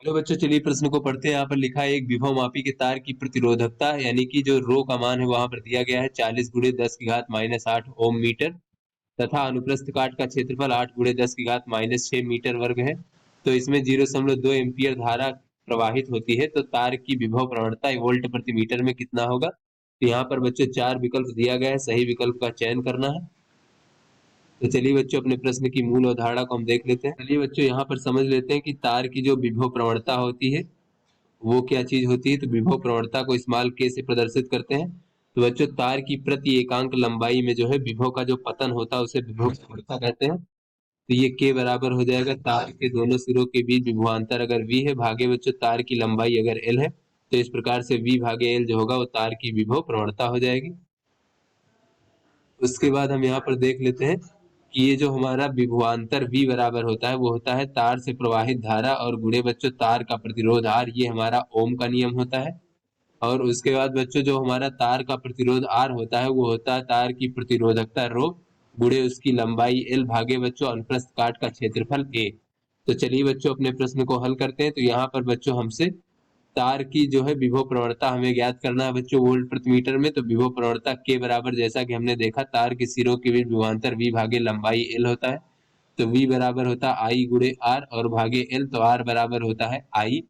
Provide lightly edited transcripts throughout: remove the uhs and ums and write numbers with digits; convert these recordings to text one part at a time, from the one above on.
Hello बच्चों, चलिए प्रश्न को पढ़ते हैं। यहाँ पर लिखा है एक विभव मापी के तार की प्रतिरोधकता यानी कि जो रो का मान है वहां पर दिया गया है 40 गुणे 10 की घात -8 ओम मीटर तथा अनुप्रस्थ काट का क्षेत्रफल 8 गुणे 10 की घात -6 मीटर वर्ग है। तो इसमें 0.2 एम्पियर धारा प्रवाहित होती है। तो तार की विभव प्रवणता वोल्ट प्रति मीटर में कितना होगा। तो यहाँ पर बच्चों 4 विकल्प दिया गया है, सही विकल्प का चयन करना है। तो चलिए बच्चों अपने प्रश्न की मूल अवधारणा को हम देख लेते हैं। चलिए बच्चों यहाँ पर समझ लेते हैं कि तार की जो विभव प्रवणता होती है वो क्या चीज होती है। तो विभव प्रवणता को स्मॉल के से प्रदर्शित करते हैं। तो बच्चों तार की प्रति एकांक लंबाई में जो है विभव का जो पतन होता है उसे विभव प्रवणता कहते हैं। तो ये के बराबर हो जाएगा तार के दोनों सिरों के बीच विभवांतर अगर वी है भागे बच्चों तार की लंबाई अगर एल है। तो इस प्रकार से वी भागे एल जो होगा वो तार की विभव प्रवणता हो जाएगी। उसके बाद हम यहाँ पर देख लेते हैं कि ये जो हमारा विभवांतर V बराबर होता है वो होता है तार से प्रवाहित धारा और गुणे बच्चों तार का प्रतिरोध R, ये हमारा ओम का नियम होता है। और उसके बाद बच्चों जो हमारा तार का प्रतिरोध R होता है वो होता है तार की प्रतिरोधकता रो गुणे उसकी लंबाई L भागे बच्चों अनुप्रस्थ काट का क्षेत्रफल A। तो चलिए बच्चों अपने प्रश्न को हल करते हैं। तो यहाँ पर बच्चों हमसे तार की जो है विभव प्रवणता हमें ज्ञात करना है बच्चों वोल्ट प्रति मीटर में। तो विभव प्रवणता के बराबर जैसा कि हमने देखा तार के सिरों के बीच विभवांतर V भागे लंबाई L होता है। तो V बराबर होता है I गुणे R और भागे L। तो R बराबर होता है I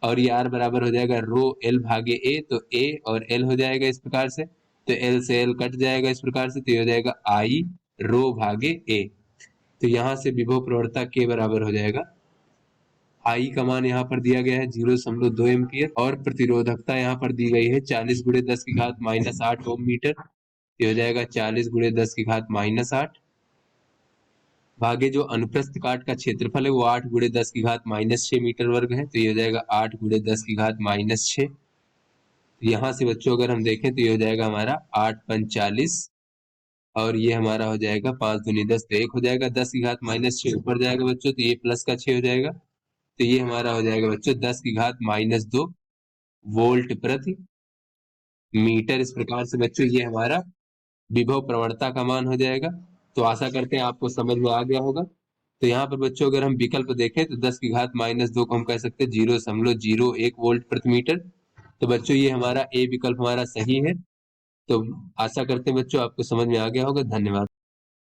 और ये R बराबर हो जाएगा रो L भागे A। तो A और L हो जाएगा इस प्रकार से। तो L से L कट जाएगा इस प्रकार से। तो ये हो जाएगा I रो भागे A। तो यहाँ से विभव प्रवणता के बराबर हो जाएगा आई का मान यहाँ पर दिया गया है 0.2 एम्पियर और प्रतिरोधकता यहाँ पर दी गई है 40 गुणे 10 की घात -8 ओम मीटर। ये हो जाएगा 40 गुणे 10 की घात -8 भागे जो अनुप्रस्थ काट का क्षेत्रफल है वो 8 गुणे 10 की घात -6 मीटर वर्ग है। तो ये हो जाएगा 8 गुणे 10 की घात -6। यहाँ से बच्चों अगर हम देखें तो ये हो जाएगा हमारा 8×5 = 40 और ये हमारा हो जाएगा 5 दूनी 10। तो 1 हो जाएगा 10 की घात -6 ऊपर जाएगा बच्चों। तो ये प्लस का 6 हो जाएगा। तो ये हमारा हो जाएगा बच्चों 10 की घात -2 वोल्ट प्रति मीटर। इस प्रकार से बच्चों ये हमारा विभव प्रवणता का मान हो जाएगा। तो आशा करते हैं आपको समझ में आ गया होगा। तो यहाँ पर बच्चों अगर हम विकल्प देखें तो 10 की घात -2 को हम कह सकते हैं 0.01 वोल्ट प्रति मीटर। तो बच्चों ये हमारा ए विकल्प हमारा सही है। तो आशा करते हैं बच्चों आपको समझ में आ गया होगा। धन्यवाद।